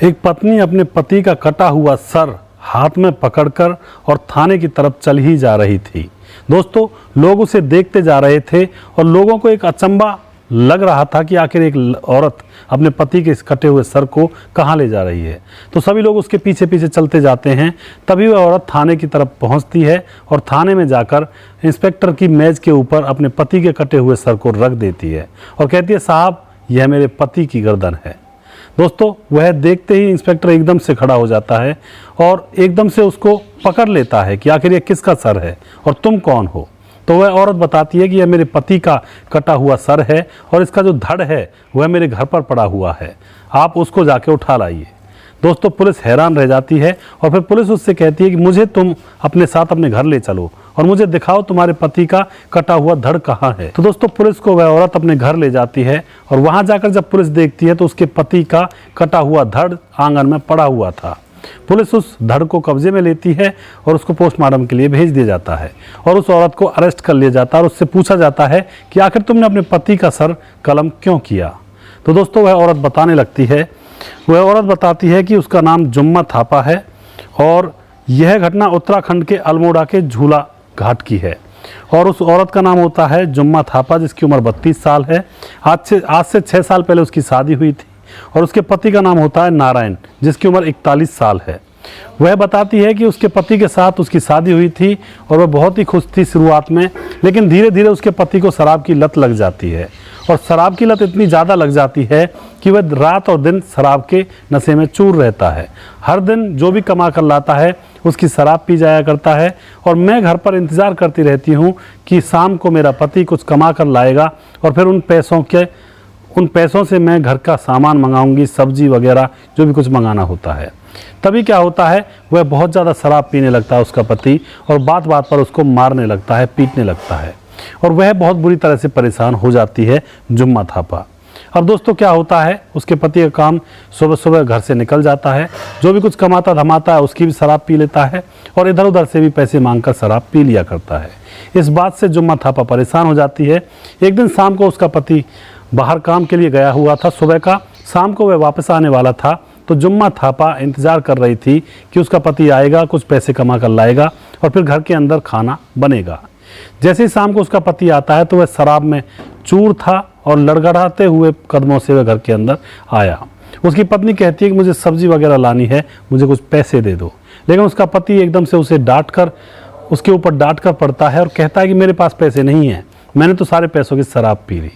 एक पत्नी अपने पति का कटा हुआ सर हाथ में पकड़कर और थाने की तरफ चल ही जा रही थी। दोस्तों, लोग उसे देखते जा रहे थे और लोगों को एक अचंभा लग रहा था कि आखिर एक औरत अपने पति के इस कटे हुए सर को कहाँ ले जा रही है। तो सभी लोग उसके पीछे पीछे चलते जाते हैं। तभी वह औरत थाने की तरफ पहुंचती है और थाने में जाकर इंस्पेक्टर की मेज के ऊपर अपने पति के कटे हुए सर को रख देती है और कहती है, साहब, यह मेरे पति की गर्दन है। दोस्तों, वह देखते ही इंस्पेक्टर एकदम से खड़ा हो जाता है और एकदम से उसको पकड़ लेता है कि आखिर यह किसका सर है और तुम कौन हो। तो वह औरत बताती है कि यह मेरे पति का कटा हुआ सर है और इसका जो धड़ है वह मेरे घर पर पड़ा हुआ है, आप उसको जाके उठा लाइए। दोस्तों, पुलिस हैरान रह जाती है और फिर पुलिस उससे कहती है कि मुझे तुम अपने साथ अपने घर ले चलो और मुझे दिखाओ तुम्हारे पति का कटा हुआ धड़ कहाँ है। तो दोस्तों, पुलिस को वह औरत अपने घर ले जाती है और वहाँ जाकर जब पुलिस देखती है तो उसके पति का कटा हुआ धड़ आंगन में पड़ा हुआ था। पुलिस उस धड़ को कब्जे में लेती है और उसको पोस्टमार्टम के लिए भेज दिया जाता है और उस औरत को अरेस्ट कर लिया जाता है और उससे पूछा जाता है कि आखिर तुमने अपने पति का सर कलम क्यों किया। तो दोस्तों, वह औरत बताती है कि उसका नाम जुम्मा थापा है और यह घटना उत्तराखंड के अल्मोड़ा के झूला घाट की है और उस औरत का नाम होता है जुम्मा थापा, जिसकी उम्र 32 साल है। आज से 6 साल पहले उसकी शादी हुई थी और उसके पति का नाम होता है नारायण, जिसकी उम्र 41 साल है। वह बताती है कि उसके पति के साथ उसकी शादी हुई थी और वह बहुत ही खुश थी शुरुआत में, लेकिन धीरे धीरे उसके पति को शराब की लत लग जाती है और शराब की लत इतनी ज़्यादा लग जाती है कि वह रात और दिन शराब के नशे में चूर रहता है। हर दिन जो भी कमा कर लाता है उसकी शराब पी जाया करता है और मैं घर पर इंतज़ार करती रहती हूँ कि शाम को मेरा पति कुछ कमा कर लाएगा और फिर उन पैसों से मैं घर का सामान मंगाऊंगी, सब्जी वगैरह जो भी कुछ मंगाना होता है। तभी क्या होता है, वह बहुत ज़्यादा शराब पीने लगता है उसका पति और बात बात पर उसको मारने लगता है, पीटने लगता है और वह बहुत बुरी तरह से परेशान हो जाती है जुम्मा थापा। अब दोस्तों, क्या होता है, उसके पति का काम सुबह सुबह घर से निकल जाता है, जो भी कुछ कमाता धमाता है उसकी भी शराब पी लेता है और इधर उधर से भी पैसे मांगकर शराब पी लिया करता है। इस बात से जुम्मा थापा परेशान हो जाती है। एक दिन शाम को उसका पति बाहर काम के लिए गया हुआ था सुबह का, शाम को वह वापस आने वाला था। तो जुम्मा थापा इंतज़ार कर रही थी कि उसका पति आएगा, कुछ पैसे कमा कर लाएगा और फिर घर के अंदर खाना बनेगा। जैसे ही शाम को उसका पति आता है तो वह शराब में चूर था और लड़खड़ाते हुए कदमों से वह घर के अंदर आया। उसकी पत्नी कहती है कि मुझे सब्जी वगैरह लानी है, मुझे कुछ पैसे दे दो। लेकिन उसका पति एकदम से उसके ऊपर डांट कर पड़ता है और कहता है कि मेरे पास पैसे नहीं हैं, मैंने तो सारे पैसों की शराब पी ली।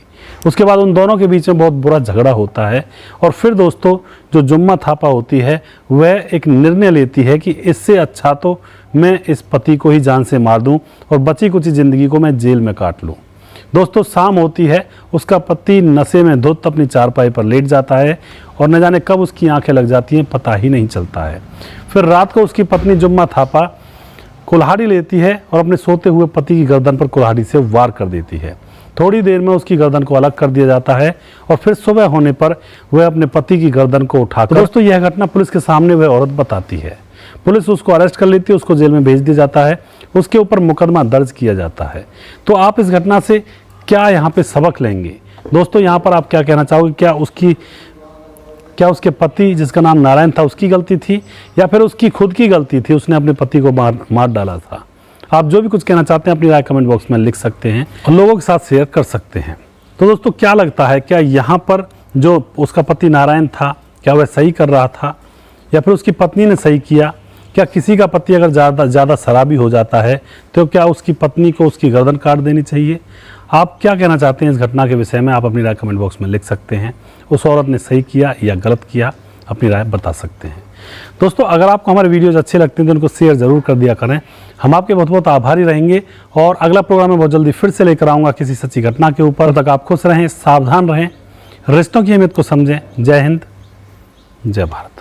उसके बाद उन दोनों के बीच में बहुत बुरा झगड़ा होता है और फिर दोस्तों, जो जुम्मा थापा होती है वह एक निर्णय लेती है कि इससे अच्छा तो मैं इस पति को ही जान से मार दूं और बची कुछ ज़िंदगी को मैं जेल में काट लूं। दोस्तों, शाम होती है, उसका पति नशे में धुत अपनी चारपाई पर लेट जाता है और न जाने कब उसकी आंखें लग जाती हैं, पता ही नहीं चलता है। फिर रात को उसकी पत्नी जुम्मा थापा कुल्हाड़ी लेती है और अपने सोते हुए पति की गर्दन पर कुल्हाड़ी से वार कर देती है। थोड़ी देर में उसकी गर्दन को अलग कर दिया जाता है और फिर सुबह होने पर वह अपने पति की गर्दन को उठाकर दोस्तों, यह घटना पुलिस के सामने वह औरत बताती है। पुलिस उसको अरेस्ट कर लेती है, उसको जेल में भेज दिया जाता है, उसके ऊपर मुकदमा दर्ज किया जाता है। तो आप इस घटना से क्या यहाँ पे सबक लेंगे? दोस्तों, यहाँ पर आप क्या कहना चाहोगे? क्या उसके पति जिसका नाम नारायण था उसकी गलती थी या फिर उसकी खुद की गलती थी, उसने अपने पति को मार डाला था? आप जो भी कुछ कहना चाहते हैं अपनी राय कमेंट बॉक्स में लिख सकते हैं और लोगों के साथ शेयर कर सकते हैं। तो दोस्तों, क्या लगता है, क्या यहाँ पर जो उसका पति नारायण था क्या वह सही कर रहा था या फिर उसकी पत्नी ने सही किया? क्या किसी का पति अगर ज़्यादा शराबी हो जाता है तो क्या उसकी पत्नी को उसकी गर्दन काट देनी चाहिए? आप क्या कहना चाहते हैं इस घटना के विषय में? आप अपनी राय कमेंट बॉक्स में लिख सकते हैं। उस औरत ने सही किया या गलत किया, अपनी राय बता सकते हैं। दोस्तों, अगर आपको हमारे वीडियोज़ अच्छे लगते हैं तो उनको शेयर ज़रूर कर दिया करें। हम आपके बहुत बहुत आभारी रहेंगे और अगला प्रोग्राम में बहुत जल्दी फिर से लेकर आऊँगा किसी सच्ची घटना के ऊपर। तब तक आप खुश रहें, सावधान रहें, रिश्तों की अहमियत को समझें। जय हिंद, जय भारत।